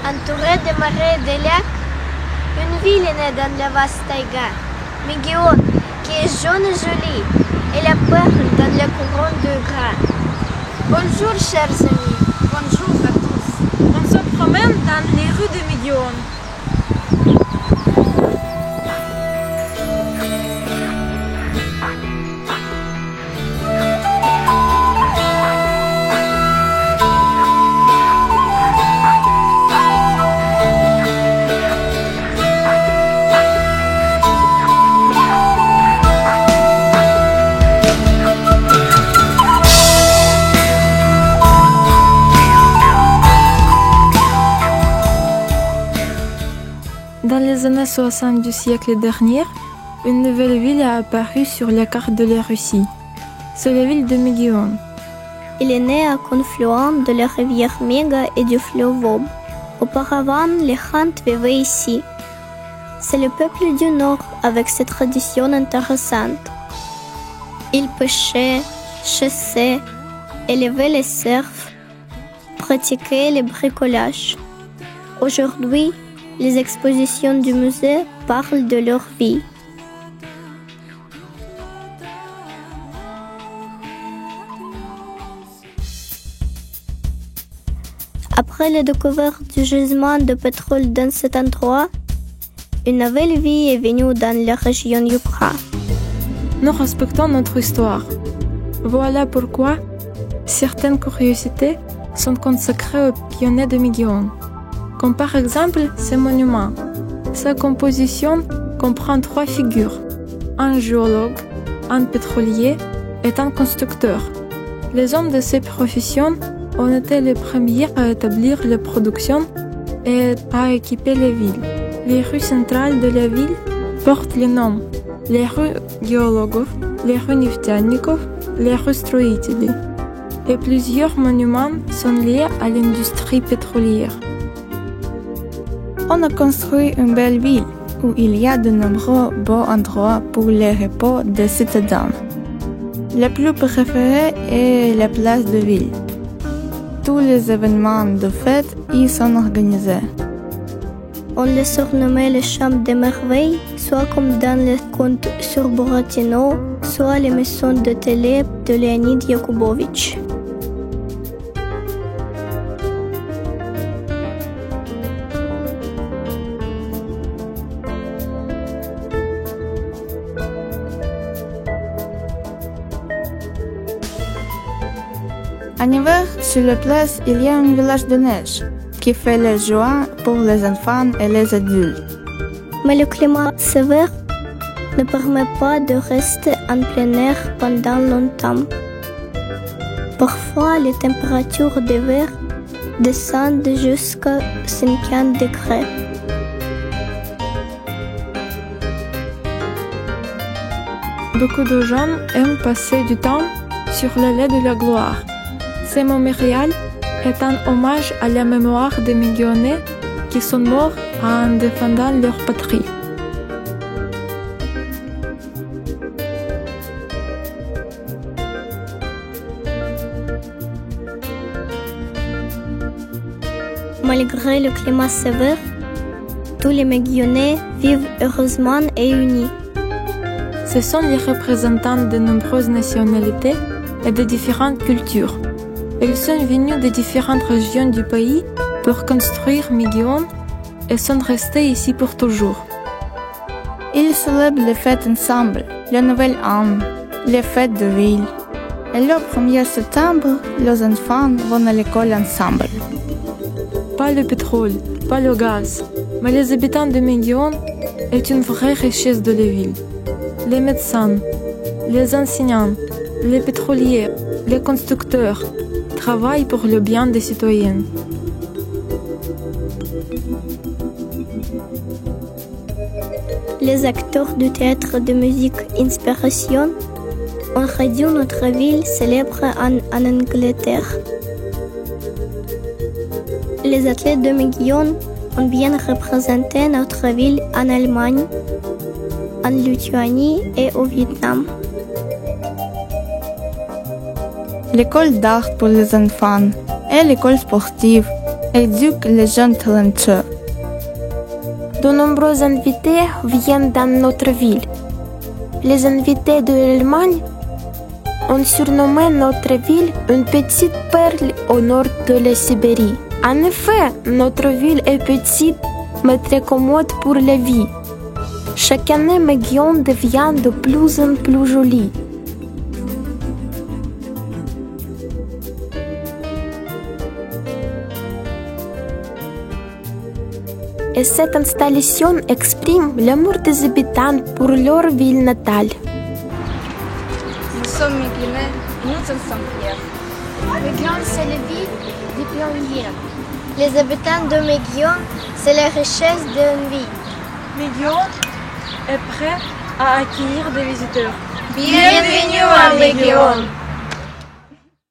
Entourée de marais et de lacs, une ville est née dans la vaste taïga, Mégion, qui est jaune et jolie, et la perle dans la couronne de gras. Bonjour, chers amis. Bonjour à tous. On se promène dans les rues de Mégion. Dans les années 60 du siècle dernier, une nouvelle ville a apparu sur la carte de la Russie. C'est la ville de Mégion. Il est né à confluent de la rivière Méga et du fleuve Vob. Auparavant, les Khants vivaient ici. C'est le peuple du Nord avec ses traditions intéressantes. Ils pêchaient, chassaient, élevaient les cerfs, pratiquaient le bricolage. Aujourd'hui, les expositions du musée parlent de leur vie. Après la découverte du gisement de pétrole dans cet endroit, une nouvelle vie est venue dans la région Yukra. Nous respectons notre histoire. Voilà pourquoi certaines curiosités sont consacrées aux pionniers de Mégion. Comme par exemple ce monument. Sa composition comprend 3 figures, un géologue, un pétrolier et un constructeur. Les hommes de ces professions ont été les premiers à établir la production et à équiper les villes. Les rues centrales de la ville portent les noms les rues Géologov, les rues Neftianikov, les rues Stроителей. Et plusieurs monuments sont liés à l'industrie pétrolière. On a construit une belle ville où il y a de nombreux beaux endroits pour les repos des citadins. Le plus préféré est la place de ville. Tous les événements de fête y sont organisés. On les surnommait les chambres des merveilles, soit comme dans les contes sur Buratino, soit les maisons de télé de Leonid Yakubovitch. En hiver, sur la place, il y a un village de neige qui fait les joies pour les enfants et les adultes. Mais le climat sévère ne permet pas de rester en plein air pendant longtemps. Parfois, les températures d'hiver descendent jusqu'à 50 degrés. Beaucoup de gens aiment passer du temps sur l'allée de la gloire. Ce mémorial est un hommage à la mémoire des Mégionnais qui sont morts en défendant leur patrie. Malgré le climat sévère, tous les Mégionnais vivent heureusement et unis. Ce sont les représentants de nombreuses nationalités et de différentes cultures. Ils sont venus de différentes régions du pays pour construire Mégion et sont restés ici pour toujours. Ils célèbrent les fêtes ensemble, le Nouvel An, les fêtes de ville. Et le 1er septembre, les enfants vont à l'école ensemble. Pas le pétrole, pas le gaz, mais les habitants de Mégion est une vraie richesse de la ville. Les médecins, les enseignants, les pétroliers, les constructeurs travaillent pour le bien des citoyens. Les acteurs du théâtre de musique Inspiration ont rendu notre ville célèbre en Angleterre. Les athlètes de Mégion ont bien représenté notre ville en Allemagne, en Lituanie et au Vietnam. L'école d'art pour les enfants et l'école sportive éduque les jeunes talentueux. De nombreux invités viennent dans notre ville. Les invités de l'Allemagne ont surnommé notre ville une petite perle au nord de la Sibérie. En effet, notre ville est petite mais très commode pour la vie. Chaque année, Meggion devient de plus en plus jolie. Et cette installation exprime l'amour des habitants pour leur ville natale. Nous sommes Méguionais, nous sommes fiers. Meggion, c'est la vie des pionniers. Les habitants de Meggion, c'est la richesse d'une ville. Meggion est prêt à accueillir des visiteurs. Bienvenue à Meggion.